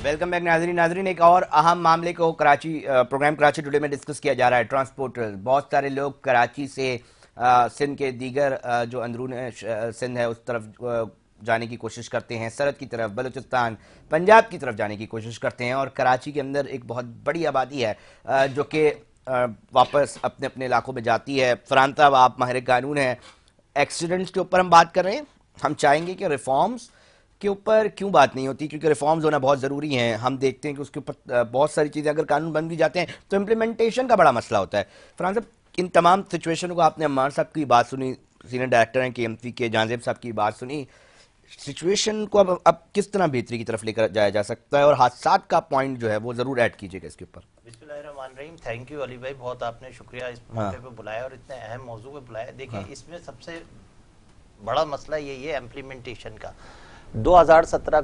Welcome back नाजरीन एक और अहम मामले को प्रोग्राम कराची टुडे में डिस्कस किया जा रहा है। ट्रांसपोर्टर, बहुत सारे लोग कराची से सिंध के दीगर जो अंदरून सिंध है उस तरफ जाने की कोशिश करते हैं, सरहद की तरफ, बलूचिस्तान, पंजाब की तरफ जाने की कोशिश करते हैं और कराची के अंदर एक बहुत बड़ी आबादी है जो कि वापस अपने अपने इलाकों में जाती है। फरहान साहब, आप माहिर कानून हैं, एक्सीडेंट्स के ऊपर हम बात कर रहे हैं। हम चाहेंगे कि रिफॉर्म्स के ऊपर क्यों बात नहीं होती, क्योंकि रिफॉर्म्स होना बहुत ज़रूरी है। हम देखते हैं कि उसके ऊपर बहुत सारी चीज़ें अगर कानून बन भी जाते हैं तो इम्प्लीमेंटेशन का बड़ा मसला होता है। फरहान साहब, इन तमाम सिचुएशन को आपने अम्मार साहब की बात सुनी, सीनियर डायरेक्टर हैं KMC के, जांजेब साहब की बात सुनी। सिचुएशन को अब किस तरह बेहतरी की तरफ लेकर जाया जा सकता है और हादसात का पॉइंट जो है वो ज़रूर ऐड कीजिएगा इसके ऊपर। बिस्मिल्लाहिर्रहमानिर्रहीम। थैंक यू अली भाई, बहुत आपने शुक्रिया इस मौके पे बुलाया और इतने अहम मौजू पे बुलाया। देखिए, इसमें सबसे बड़ा मसला यही है इम्प्लीमेंटेशन का। 2017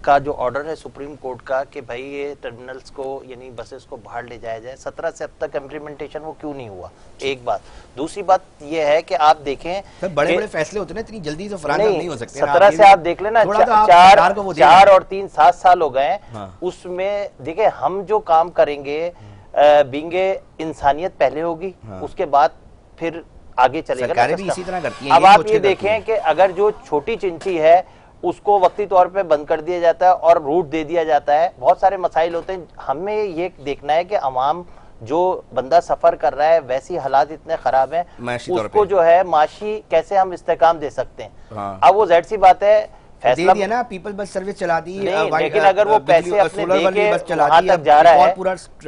का जो ऑर्डर है सुप्रीम कोर्ट का कि भाई ये टर्मिनल्स को यानी बसेस को बाहर ले जाया जाए, 17 से अब तक इम्प्लीमेंटेशन वो क्यों नहीं हुआ, एक बात। दूसरी बात ये है कि आप देखें सर, बड़े बड़े फैसले होते हैं इतनी जल्दी से नहीं हो सकते। 17 से आप देख लेना, 4 और 3 7 साल हो गए। उसमें देखिए, हम जो काम करेंगे बींगे इंसानियत पहले होगी, उसके बाद फिर आगे चलेगा। सरकारें भी इसी तरह करती हैं। अब आप ये देखें कि अगर जो छोटी चिंची है उसको वक्ती तौर पे बंद कर दिया जाता है और रूट दे दिया जाता है, बहुत सारे मसाइल होते हैं। हमें ये देखना है कि अवाम जो बंदा सफर कर रहा है, वैसी हालात इतने खराब हैं, उसको जो है माशी कैसे हम इस्तेकाम दे सकते हैं। अब वो जाहिर सी बात है, फैसला दिया ना, पीपल बस सर्विस चला दी, लेकिन अगर वो पैसे अपने देके वहां तक जा रहा है,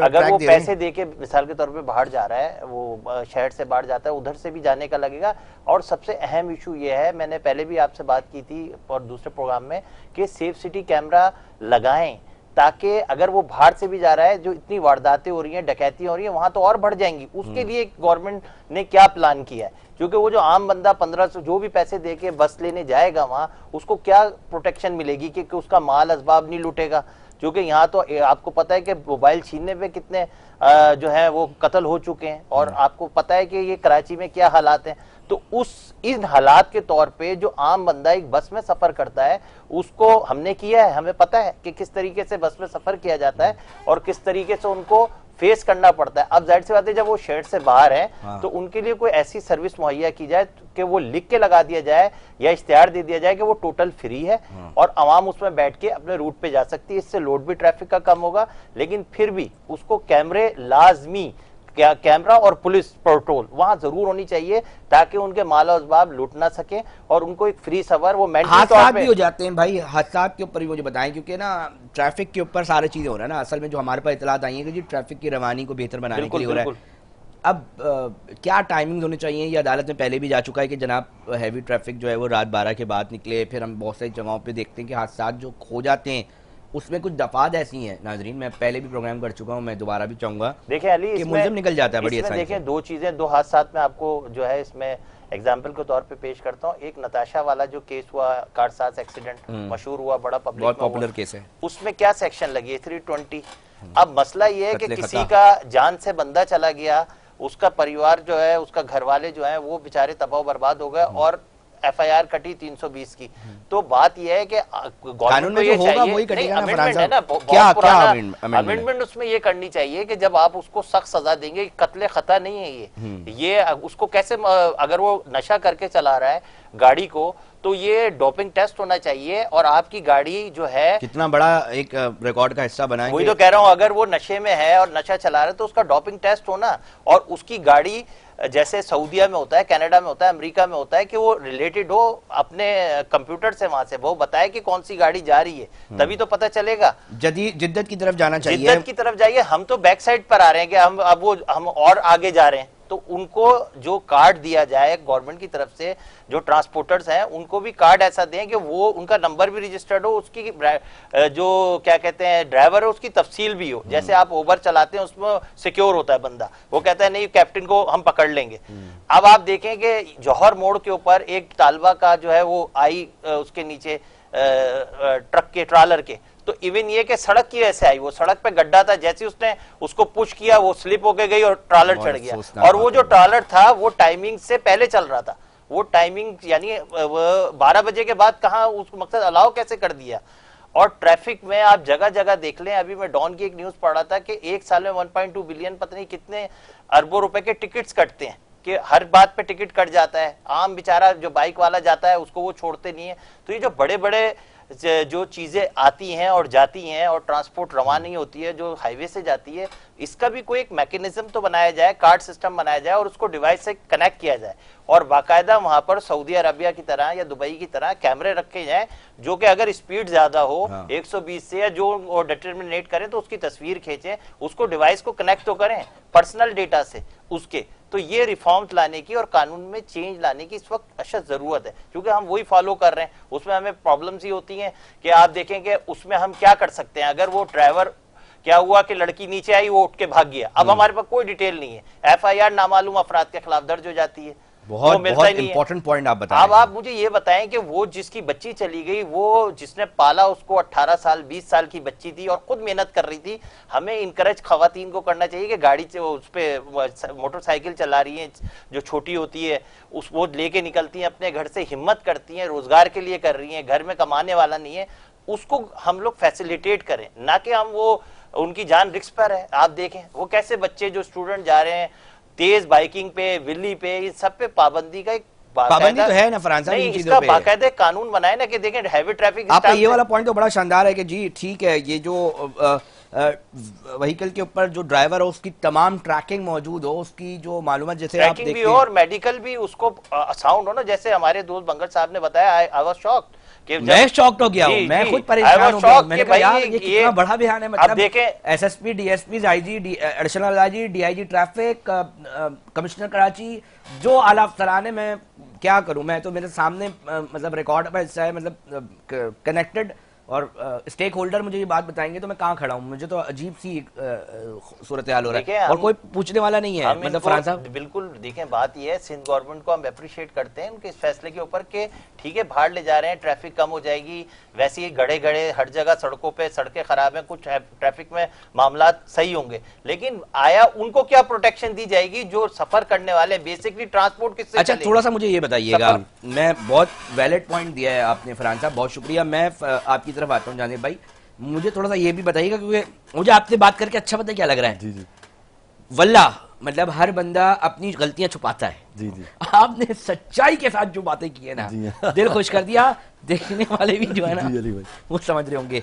अगर वो पैसे देके मिसाल के तौर पे बाहर जा रहा है, वो शहर से बाहर जाता है, उधर से भी जाने का लगेगा। और सबसे अहम इशू ये है, मैंने पहले भी आपसे बात की थी और दूसरे प्रोग्राम में, कि सेफ सिटी कैमरा लगाएं ताकि अगर वो बाहर से भी जा रहा है, जो इतनी वारदातें हो रही हैं, डकैतियां हो रही हैं, वहां तो और बढ़ जाएंगी। उसके लिए गवर्नमेंट ने क्या प्लान किया है? क्योंकि वो जो आम बंदा 1500 जो भी पैसे देके बस लेने जाएगा वहां, उसको क्या प्रोटेक्शन मिलेगी कि उसका माल असबाब नहीं लूटेगा? क्योंकि यहाँ तो आपको पता है कि मोबाइल छीनने पे कितने जो है वो कत्ल हो चुके हैं, और आपको पता है कि ये कराची में क्या हालात हैं। तो इन हालात के तौर पे जो आम बंदा एक बस में सफर करता है, उसको हमने किया है, हमें पता है कि किस तरीके से बस में सफर किया जाता है और किस तरीके से उनको फेस करना पड़ता है। अब जाहिर सी बात है, जब वो शहर से बाहर है तो उनके लिए कोई ऐसी सर्विस मुहैया की जाए कि वो लिख के लगा दिया जाए या इश्तिहार दे दिया जाए कि वो टोटल फ्री है और आवाम उसमें बैठ के अपने रूट पे जा सकती है। इससे लोड भी ट्रैफिक का कम होगा, लेकिन फिर भी उसको कैमरे लाजमी, कैमरा और पुलिस पेट्रोल वहां जरूर होनी चाहिए ताकि उनके माल और असबाब लूट ना सके और उनको एक फ्री सफर वो हादसा भी हो जाते हैं भाई। हादसा के ऊपर भी मुझे बताएं, क्योंकि ना ट्रैफिक के ऊपर सारी चीजें हो रहा है ना। असल में जो हमारे पास इतलात आई है कि जी ट्रैफिक की रवानी को बेहतर बनाने के लिए हो रहा है। अब क्या टाइमिंग होनी चाहिए? ये अदालत में पहले भी जा चुका है कि जनाब हैवी ट्रैफिक जो है वो रात 12 के बाद निकले। फिर हम बहुत सारी जगहों पे देखते हैं कि हादसा जो हो जाते हैं उसमें कुछ दफात ऐसी हैं। नाजरीन, मैं पहले भी प्रोग्राम कर चुका हूं, मैं दोबारा भी चाहूंगा। देखिए अली, कि मुलजिम निकल जाता है बड़ी आसानी से। देखिए, दो चीजें, दो हादसात में आपको जो है इसमें एग्जाम्पल के तौर पे पेश करता हूँ। एक नताशा वाला जो केस हुआ, कारसाज एक्सीडेंट मशहूर हुआ, बड़ा पब्लिक बहुत पॉपुलर केस है। उसमें क्या सेक्शन लगी है? 320। अब मसला ये है कि किसी का जान से बंदा चला गया, उसका परिवार जो है, उसका घर वाले जो है वो बेचारे तबाह बर्बाद हो गए और FIR कटी 320 की। तो बात यह है कि गवर्नमेंट को ये चाहिए, अमेंडमेंट उसमें ये करनी चाहिए कि जब आप उसको सख्त सजा देंगे, कत्ले खता नहीं है ये उसको कैसे, अगर वो नशा करके चला रहा है गाड़ी को, तो ये डोपिंग टेस्ट होना चाहिए और आपकी गाड़ी जो है कितना बड़ा एक रिकॉर्ड का हिस्सा बना है। वही तो कह रहा हूं, अगर वो नशे में है और नशा चला रहा है तो उसका डोपिंग टेस्ट होना, और उसकी गाड़ी जैसे सऊदीया में होता है, कनाडा में होता है, अमेरिका में होता है कि वो रिलेटेड हो अपने कंप्यूटर से, वहां से वो बताए कि कौन सी गाड़ी जा रही है, तभी तो पता चलेगा। जिद्दत की तरफ जाना चाहिए, जिद्दत की तरफ जाइए। हम तो बैक साइड पर आ रहे हैं कि हम और आगे जा रहे हैं। तो उनको जो कार्ड दिया जाए गवर्नमेंट की तरफ से, जो ट्रांसपोर्टर्स हैं उनको भी कार्ड ऐसा दें कि वो उनका नंबर भी रजिस्टर्ड हो, उसकी जो क्या कहते हैं ड्राइवर है उसकी तफसील भी हो। जैसे आप ओबर चलाते हैं, उसमें सिक्योर होता है बंदा, वो कहता है नहीं कैप्टन को हम पकड़ लेंगे। अब आप देखें कि जौहर मोड़ के ऊपर एक तालबा का जो है वो आई उसके नीचे ट्रक के, ट्रालर के, तो इवन ये कि सड़क की वजह से आई, वो सड़क पे गड्ढा था, जैसे उसने उसको पुश किया वो स्लिप होके गई और ट्रालर चढ़ गया। और वो जो ट्रालर था वो टाइमिंग से पहले चल रहा था, वो टाइमिंग यानी 12 बजे के बाद कहाँ उसको मकसद अलाउ कैसे कर दिया। और ट्रैफिक में आप जगह जगह देख लें, अभी मैं डॉन की एक न्यूज पढ़ रहा था कि एक साल में 1.2 बिलियन पता नहीं कितने अरबों रुपए के टिकट्स कटते हैं, कि हर बात पे टिकट कट जाता है। आम बेचारा जो बाइक वाला जाता है उसको वो छोड़ते नहीं है। तो ये जो बड़े बड़े जो चीजें आती हैं और जाती हैं और ट्रांसपोर्ट रवानी होती है जो हाईवे से जाती है, इसका भी कोई एक मैकेनिज्म तो बनाया जाए, कार्ड सिस्टम बनाया जाए और उसको डिवाइस से कनेक्ट किया जाए और बाकायदा वहां पर सऊदी अरबिया की तरह या दुबई की तरह कैमरे रखे जाएं, जो कि अगर स्पीड ज्यादा हो 120 से या जो डिटरमिनेट करें तो उसकी तस्वीर खींचें, उसको डिवाइस को कनेक्ट तो करें पर्सनल डेटा से उसके। तो ये रिफॉर्म्स लाने की और कानून में चेंज लाने की इस वक्त अशद जरूरत है, क्योंकि हम वही फॉलो कर रहे हैं। उसमें हमें प्रॉब्लम्स ही होती हैं कि आप देखेंगे उसमें हम क्या कर सकते हैं। अगर वो ड्राइवर, क्या हुआ कि लड़की नीचे आई, वो उठ के भाग गया, अब हमारे पास कोई डिटेल नहीं है, एफआईआर नामालूम अफराद के खिलाफ दर्ज हो जाती है, बहुत बहुत इंपॉर्टेंट पॉइंट आप बता रहे हैं। अब आप मुझे ये बताएं कि वो जिसकी बच्ची चली गई, वो जिसने पाला उसको 18 साल 20 साल की बच्ची थी और खुद मेहनत कर रही थी। हमें इनकरेज खवातीन को करना चाहिए कि गाड़ी से उस पे मोटरसाइकिल चला रही है जो छोटी होती है, उस वो लेके निकलती हैं अपने घर से, हिम्मत करती हैं, रोजगार के लिए कर रही हैं, घर में कमाने वाला नहीं है, उसको हम लोग फैसिलिटेट करें, ना कि हम वो उनकी जान रिस्क पर है। आप देखें वो कैसे बच्चे जो स्टूडेंट जा रहे हैं तेज बाइकिंग पे, विल्ली पे, इन सब पे पाबंदी का एक पाबंदी तो है ना फरहान साहब, इन चीजों पे बाकायदे कानून बनाए ना कि देखें हैवी ट्रैफिक। आपका ये वाला पॉइंट तो बड़ा शानदार है कि जी ठीक है, ये जो व्हीकल के ऊपर जो ड्राइवर हो उसकी तमाम ट्रैकिंग मौजूद हो, उसकी जो मालूमात जैसे आप देखते हैं और मेडिकल भी उसको साउंड हो ना, जैसे हमारे दोस्त बंगल साहब ने बताया, आई वाज शॉक्ड कि मैं शॉक्ड हो गया हूँ, मैं खुद परेशान हो गया। मैंने कहा यार ये कितना बड़ा बयान है, मतलब SSP, DSP, IG, additional IG, DIG traffic, commissioner Karachi, जो आला अफसरान है, मैं क्या करूं, मैं तो मेरे सामने मतलब रिकॉर्ड पर हिस्सा है, मतलब कनेक्टेड और स्टेक होल्डर मुझे ये बात बताएंगे तो मैं कहाँ खड़ा हूँ, मुझे तो अजीब सी सूरत हाल हो रहा है और कोई पूछने वाला नहीं है। मतलब फरहान साहब बिल्कुल देखें, बात ये है सिंध गवर्नमेंट को हम अप्रिशिएट करते हैं उनके इस फैसले के ऊपर के ठीक है बाहर ले जा रहे हैं, ट्रैफिक कम हो जाएगी, वैसे ही गड़े गड़े हर जगह सड़कों पे, सड़कें खराब हैं, कुछ ट्रैफिक में मामला सही होंगे, लेकिन आया उनको क्या प्रोटेक्शन दी जाएगी जो सफर करने वाले बेसिकली ट्रांसपोर्ट किससे। अच्छा थोड़ा सा मुझे ये बताइएगा, मैं बहुत वैलिड पॉइंट दिया है आपने फरहान साहब, बहुत शुक्रिया। मैं आपकी तरफ आता हूँ जानिब भाई, मुझे थोड़ा सा ये भी बताइएगा क्योंकि मुझे आपसे बात करके अच्छा पता क्या लग रहा है। जी जी वल्ला मतलब हर बंदा अपनी गलतियां छुपाता है। जी जी आपने सच्चाई के साथ जो बातें की है ना, दिल खुश कर दिया, देखने वाले भी जो है ना वो समझ रहे होंगे।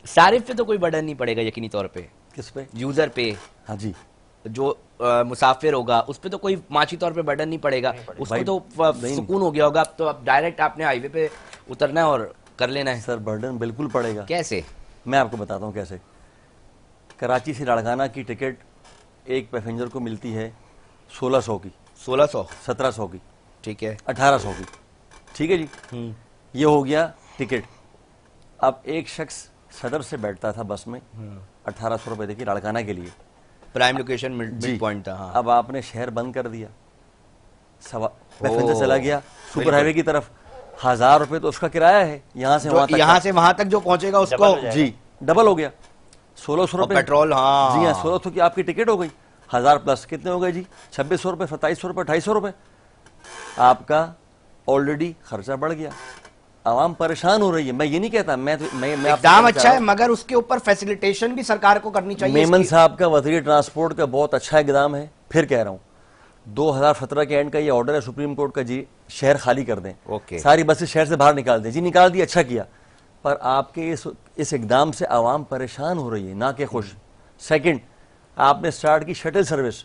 सारिफ पे तो कोई बर्डन नहीं पड़ेगा यकीनी तौर पे, किस पे? यूजर पे। हाँ जी, जो मुसाफिर होगा उस पे तो कोई माची तौर पे बर्डन नहीं पड़ेगा, उसको तो सुकून हो गया होगा, अब तो अब डायरेक्ट आपने हाईवे पे उतरना है और कर लेना है। सर बर्डन बिल्कुल पड़ेगा। कैसे? मैं आपको बताता हूँ कैसे। कराची से लाड़काना की टिकट एक पैसेंजर को मिलती है 1600 की, 1600, 1700 की, ठीक है, 1800 की, ठीक है जी। ये हो गया टिकट। अब एक शख्स सदर से बैठता था बस में, 1800 रुपए देखिए लाड़काना के लिए, प्राइम लोकेशन मिड पॉइंट था। हाँ। अब आपने शहर बंद कर दिया, पैसेंजर चला गया सुपर हाईवे की तरफ, 1000 रुपए तो उसका किराया है, यहाँ से वहां तक जो पहुंचेगा उसको जी डबल हो गया, 1600 रुपए पेट्रोल। हाँ जी हाँ, 1600 की आपकी टिकट हो गई, 1000 प्लस कितने हो गए जी, 2600 रुपए, 2700 रुपए, 250 रुपए, आपका ऑलरेडी खर्चा बढ़ गया। आवाम परेशान हो रही है। मैं ये नहीं कहता, मैं दाम अच्छा है, मगर उसके ऊपर फैसिलिटेशन भी सरकार को करनी चाहिए। मेमन साहब का वज़ीर ट्रांसपोर्ट का बहुत अच्छा इकदाम है। फिर कह रहा हूँ 2017 के एंड का ये ऑर्डर है सुप्रीम कोर्ट का जी, शहर खाली कर दें, सारी बसें शहर से बाहर निकाल दें। जी निकाल दी, अच्छा किया, पर आपके इस इकदाम से आवाम परेशान हो रही है, ना कि खुश। सेकंड, आपने स्टार्ट की शटल सर्विस,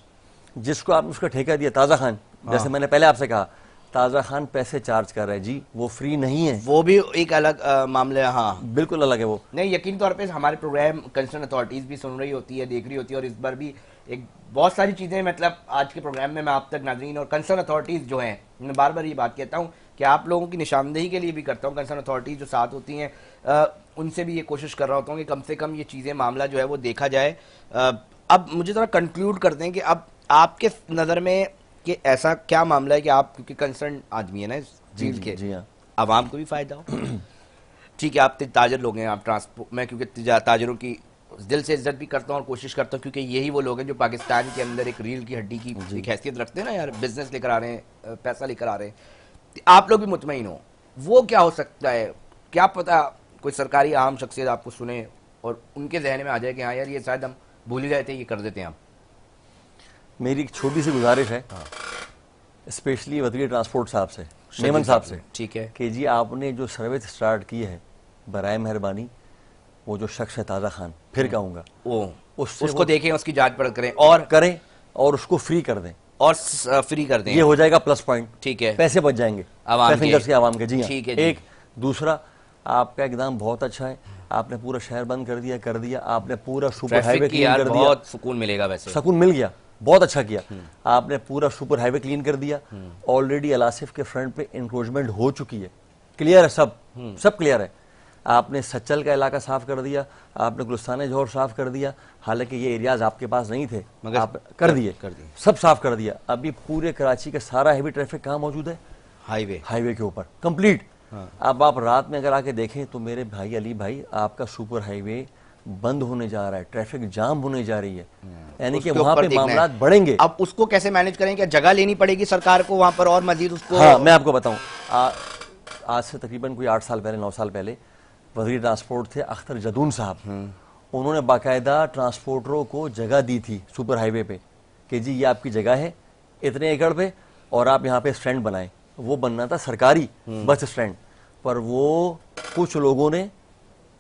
जिसको आपने उसका ठेका दिया ताज़ा खान, जैसे मैंने पहले आपसे कहा, ताज़ा खान पैसे चार्ज कर रहा है जी, वो फ्री नहीं है, वो भी एक अलग मामला है। हाँ बिल्कुल अलग है वो। नहीं, यकीन तौर पे हमारे प्रोग्राम कंसर्न अथॉरिटीज भी सुन रही होती है, देख रही होती है, और इस बार भी एक बहुत सारी चीज़ें, मतलब आज के प्रोग्राम में मैं आप तक नाज़रीन और कंसर्न अथॉरिटीज़ जो हैं, मैं बार बार ये बात कहता हूँ कि आप लोगों की निशानदेही के लिए भी करता हूँ, कंसर्न अथॉरिटीज़ जो साथ होती हैं उनसे भी ये कोशिश कर रहा होता हूँ कि कम से कम ये चीज़ें, मामला जो है वो देखा जाए। अब मुझे थोड़ा कंक्लूड करते हैं कि अब आपके नज़र में कि ऐसा क्या मामला है कि आप, क्योंकि कंसर्न आदमी है ना इस चीज़ के, जी हाँ, आवाम को भी फ़ायदा हो। ठीक है, आप ताजर लोग हैं, आप ट्रांसपोर्ट, मैं क्योंकि ताजरों की दिल से इज्जत भी करता हूँ और कोशिश करता हूँ, क्योंकि यही वो लोग हैं जो पाकिस्तान के अंदर एक रील की हड्डी की एक हैसियत रखते हैं ना यार, बिजनेस लेकर आ रहे हैं, पैसा लेकर आ रहे हैं। आप लोग भी मुतमईन हो, वो क्या हो सकता है, क्या पता कोई सरकारी आम शख्सियत आपको सुने और उनके जहन में आ जाए कि हाँ यार ये शायद हम भूल ही गए थे, ये कर देते हैं हम? मेरी एक छोटी सी गुजारिश है, स्पेशली वज़ीर ट्रांसपोर्ट साहब से, मेमन साहब से, ठीक है, कि जी आपने जो सर्विस स्टार्ट की है, बराए मेहरबानी वो जो शख्स है ताज़ा खान, फिर कहूँगा उसको देखें, उसकी जांच पड़ताल करें और उसको फ्री कर दें और फ्री कर दें। ये हो जाएगा प्लस पॉइंट, ठीक है, पैसे बच जाएंगे पैसेंजर्स के, आवाम के। जी हाँ, ठीक है। एक दूसरा, आपका इकदाम बहुत अच्छा है, आपने पूरा शहर बंद कर दिया, आपने पूरा सुपर हाईवे क्लीन कर दिया, बहुत सुकून मिलेगा, वैसे सुकून मिल गया, बहुत अच्छा किया। आपने पूरा सुपर हाईवे क्लीन कर दिया, ऑलरेडी अलासिफ के फ्रंट पे इंक्रोचमेंट हो चुकी है, क्लियर है, सब क्लियर है। आपने सच्चल का इलाका साफ कर दिया, आपने गुलिस्तान जौहर साफ कर दिया, हालांकि ये एरियाज आपके पास नहीं थे, मगर आप कर दिए, सब साफ कर दिया। अभी पूरे कराची का सारा हैवी ट्रैफिक कहाँ मौजूद है? हाईवे के ऊपर कंप्लीट। अब आप रात में अगर आके देखें तो मेरे भाई अली भाई, आपका सुपर हाईवे बंद होने जा रहा है, ट्रैफिक जाम होने जा रही है, यानी कि वहां पे मामला बढ़ेंगे। अब उसको कैसे मैनेज करें? क्या जगह लेनी पड़ेगी सरकार को वहां पर और मजीद उसको? हाँ, मैं आपको बताऊं, आज से तकरीबन कोई 8 साल पहले 9 साल पहले वज़ीर ट्रांसपोर्ट थे अख्तर जदून साहब, उन्होंने बाकायदा ट्रांसपोर्टरों को जगह दी थी सुपर हाईवे पे कि जी ये आपकी जगह है इतने एकड़ पे और आप यहाँ पे स्टैंड बनाएं। वो बनना था सरकारी बस स्टैंड, पर वो कुछ लोगों ने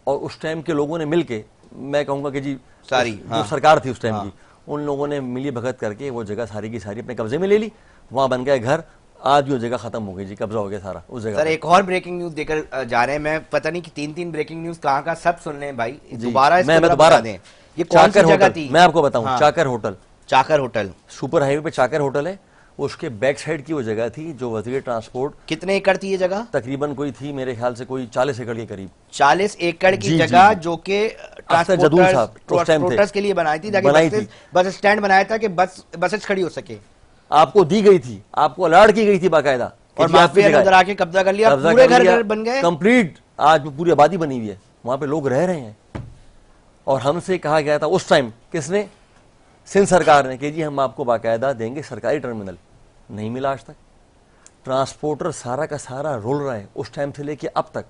और उस टाइम के लोगों ने मिलके, मैं कहूँगा कि जी सारी जो सरकार थी उस टाइम की, उन लोगों ने मिली भगत करके वो जगह सारी की सारी अपने कब्जे में ले ली, वहाँ बन गए घर। आज वो जगह खत्म हो गई जी, कब्जा हो गया सारा उस जगह। सर एक और ब्रेकिंग न्यूज देकर जा रहे हैं, मैं पता नहीं कि 3 ब्रेकिंग न्यूज कहाँ का, सब सुन लें भाई, दोबारा दें। ये कौन सी जगह थी? मैं आपको बताऊं, चाकर होटल सुपर हाईवे पे चाकर होटल है, उसके बैक साइड की वो जगह थी जो वज़ीर ट्रांसपोर्ट। कितने एकड़ थी ये जगह? तकरीबन कोई थी मेरे ख्याल से कोई 40 एकड़ के करीब, 40 एकड़ की जगह जो कि ट्रांसपोर्टर्स के लिए बनाई थी, ताकि बस स्टैंड बनाया था कि बसेस खड़ी हो सके। आपको दी गई थी, आपको अलर्ट की गई थी बाकायदा, और माफिया ने उधर आके कब्जा कर लिया, पूरे घर बन गए कंप्लीट। आज पूरी आबादी बनी हुई है, वहां पे लोग रह रहे हैं। और हमसे कहा गया था उस टाइम, किसने? सिंध सरकार ने, कि जी हम आपको बाकायदा देंगे सरकारी टर्मिनल, नहीं मिला आज तक। ट्रांसपोर्टर सारा का सारा रोल रहा है उस टाइम से लेके अब तक।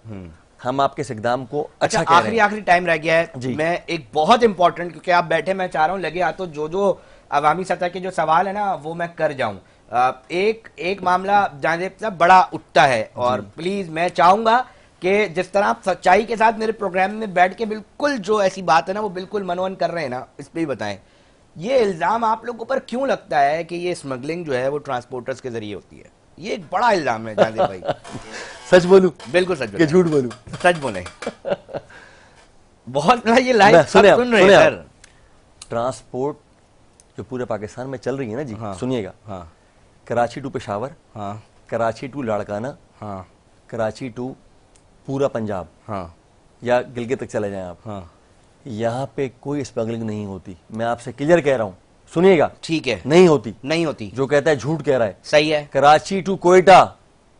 हम आपके इस इकदाम को अच्छा कह रहे हैं। आखिरी टाइम रह गया है, मैं एक बहुत इंपॉर्टेंट, क्योंकि आप बैठे, मैं चाह रहा हूं लगे हाथों जो अवामी सतह के जो सवाल है ना वो मैं कर जाऊं। एक मामला जानिब साहब बड़ा उठता है, और प्लीज मैं चाहूंगा कि जिस तरह आप सच्चाई के साथ मेरे प्रोग्राम में बैठ के बिल्कुल जो ऐसी बात है ना वो बिल्कुल मनोन कर रहे हैं ना, इस पे ही बताएं, ये इल्जाम आप लोगों पर क्यों लगता है कि ये स्मगलिंग जो है वो ट्रांसपोर्टर्स के जरिए होती है? ये एक बड़ा इल्जाम है जानिब भाई। सच बोलूं? बिल्कुल सच बोलूं, झूठ बोलूं? सच बोले। बहुत ये लाइव सुन रहे हैं सर। ट्रांसपोर्ट जो पूरे पाकिस्तान में चल रही है ना जी, सुनिएगा। Karachi to Peshawar, Karachi to Larkana, Karachi to पूरा पंजाब, या गिलगित तक चले जाएं आप, यहाँ पे कोई स्मगलिंग नहीं होती। मैं आपसे क्लियर कह रहा हूँ, सुनिएगा, ठीक है? नहीं होती, नहीं होती। जो कहता है झूठ कह रहा है। सही है। कराची टू कोयटा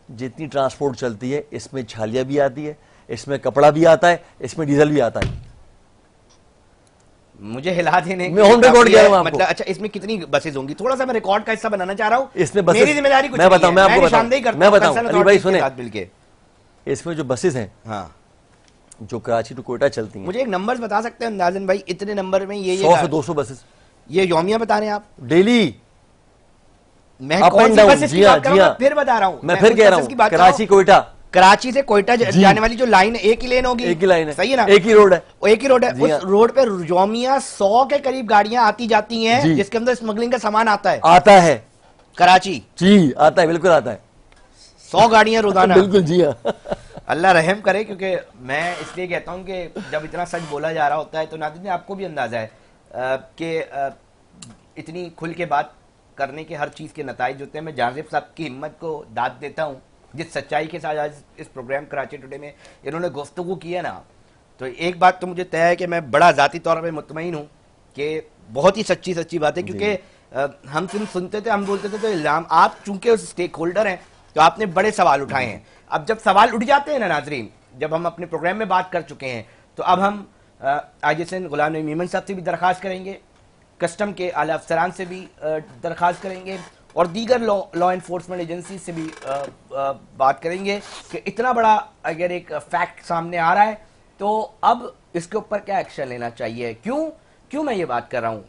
जितनी ट्रांसपोर्ट चलती है, इसमें छालिया भी आती है, इसमें कपड़ा भी आता है, इसमें डीजल भी आता है। मुझे हिला देने, मैं ऑन रिकॉर्ड कह रहा हूं आपको। मतलब अच्छा, इसमें कितनी बसेज होंगी? थोड़ा सा मैं रिकॉर्ड का हिस्सा बनाना चाह रहा हूं। इसमें बसेज, मेरी जिम्मेदारी कुछ मैं बताऊं, मैं आपको बताऊं अली भाई सुने, मिलके इसमें जो बसेज हैं जो कराची टू कोयटा चलती हैं, मुझे एक नंबर बता सकते हैं अंदाजन भाई, इतने नंबर में ये 100 से 200 बसेज ये यौमिया बता रहे हैं आप? डेली। मैं कौन सी बसेज की बात कर रहा हूं? फिर बता रहा हूं, मैं फिर कह रहा हूं, कराची कोयटा, कराची से कोयटा जाने वाली जो लाइन, एक ही लेन होगी, एक ही लाइन है, सही है ना? एक ही रोड है, एक ही रोड है। उस रोड पे यौमिया 100 के करीब गाड़ियां आती जाती हैं, जिसके अंदर स्मगलिंग का सामान आता है कराची। जी आता है, बिल्कुल आता है, 100 गाड़ियां रोजाना। बिल्कुल जी हाँ। अल्लाह रहम करे, क्योंकि मैं इसलिए कहता हूं कि जब इतना सच बोला जा रहा होता है तो नाज़रीन आपको भी अंदाजा है कि इतनी खुल के बात करने के हर चीज़ के नताइज होते हैं। मैं जाज़िब साहब की हिम्मत को दाद देता हूं, जिस सच्चाई के साथ आज इस प्रोग्राम कराची टुडे में इन्होंने गुफ्तगू की है ना, तो एक बात तो मुझे तय है कि मैं बड़ा ज़ाती तौर पर मुतमईन हूँ कि बहुत ही सच्ची बात है, क्योंकि हम सिर्फ सुनते थे, हम बोलते थे तो इल्ज़ाम, आप चूंकि उस स्टेक होल्डर हैं तो आपने बड़े सवाल उठाए हैं। अब जब सवाल उठ जाते हैं ना नाजरीन, जब हम अपने प्रोग्राम में बात कर चुके हैं, तो अब हम आईजीएसएन गुलाम नबी मेमन साहब से भी दरख्वास्त करेंगे, कस्टम के आला अफसरान से भी दरख्वास्त करेंगे, और दीगर लॉ एनफोर्समेंट एजेंसी से भी बात करेंगे कि इतना बड़ा अगर एक फैक्ट सामने आ रहा है तो अब इसके ऊपर क्या एक्शन लेना चाहिए? क्यों मैं ये बात कर रहा हूं?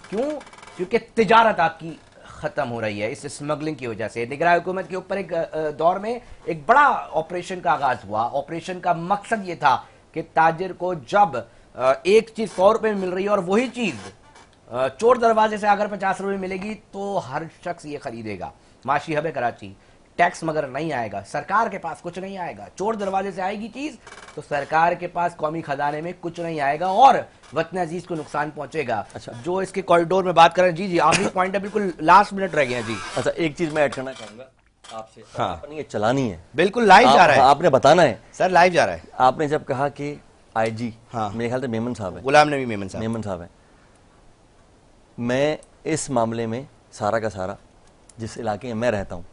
क्योंकि तिजारत आपकी खत्म हो रही है इस स्मगलिंग की वजह से। निगरान हुकूमत के ऊपर एक दौर में एक बड़ा ऑपरेशन का आगाज हुआ। ऑपरेशन का मकसद ये था कि ताजिर को जब एक चीज 100 रुपए में मिल रही है और वही चीज चोर दरवाजे से अगर 50 रुपए मिलेगी तो हर शख्स ये खरीदेगा। माशी हब कराची, टैक्स मगर नहीं आएगा, सरकार के पास कुछ नहीं आएगा। चोर दरवाजे से आएगी चीज तो सरकार के पास कौमी खजाने में कुछ नहीं आएगा और वतन अजीज को नुकसान पहुंचेगा। अच्छा, जो इसके कॉरिडोर में बात कर रहे हैं, जी आखिरी पॉइंट है, बिल्कुल लास्ट मिनट रह गए हैं जी। अच्छा, एक चीज मैं ऐड करना चाहूंगा आपसे। हाँ, आपने ये चलानी है, बिल्कुल लाइव जा रहा है, आपने बताना है सर, लाइव जा रहा है। आपने जब कहा कि आईजी, हाँ, मेरे ख्याल से मेमन साहब है, गुलाम नबी मेमन साहब है। मैं इस मामले में सारा का सारा जिस इलाके में मैं रहता हूँ,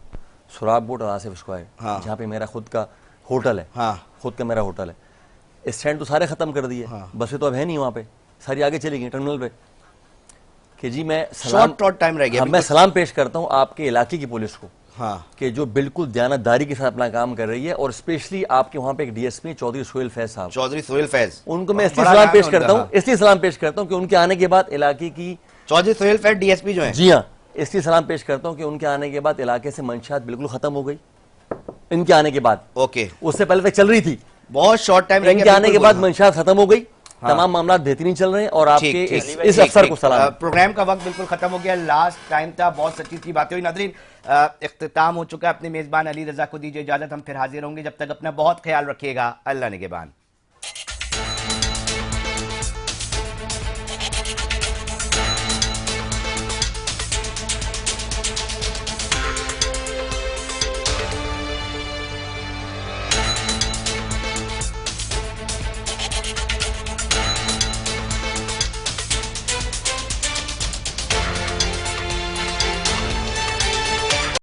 सुराब बोट और आसिफ स्क्वायर, हाँ, जहाँ पे मेरा खुद का होटल है, हाँ, खुद का मेरा होटल है, स्टैंड तो सारे खत्म कर दिए, हाँ, बसें तो अब है नहीं वहाँ पे, सारी आगे चली गई टर्मिनल पे। कि जी मैं सलाम, टाइम रह गया, हाँ, मैं सलाम पेश करता हूँ आपके इलाके की पुलिस को, हाँ, कि जो बिल्कुल दयानतदारी के साथ अपना काम कर रही है। और स्पेशली आपके वहाँ पे एक डीएसपी चौधरी सोहेल फैज साहब, चौधरी सोहेल फैज, उनको मैं इसलिए सलाम पेश करता हूँ, इसलिए सलाम पेश करता हूँ कि उनके आने के बाद इलाके की, चौधरी सोहेल फैज डीएसपी जो है, जी हाँ, इसलिए सलाम पेश करता हूँ कि उनके आने के बाद इलाके से मंशात बिल्कुल खत्म हो गई। इनके आने के बाद, ओके, उससे पहले तक चल रही थी, बहुत शॉर्ट टाइम, इनके आने के बाद मंशात खत्म हो गई, तमाम मामला बेहतरीन चल रहे हैं। और आपके इस अफसर को सलाम। प्रोग्राम का वक्त बिल्कुल खत्म हो गया, लास्ट टाइम था, बहुत सच्ची की बातें हुई। नाज़रीन, इख्तिताम हो चुका है। अपने मेजबान अली रजा को दीजिए इजाजत, हम फिर हाजिर होंगे। जब तक अपना बहुत ख्याल रखिएगा। अल्लाह निगहबान।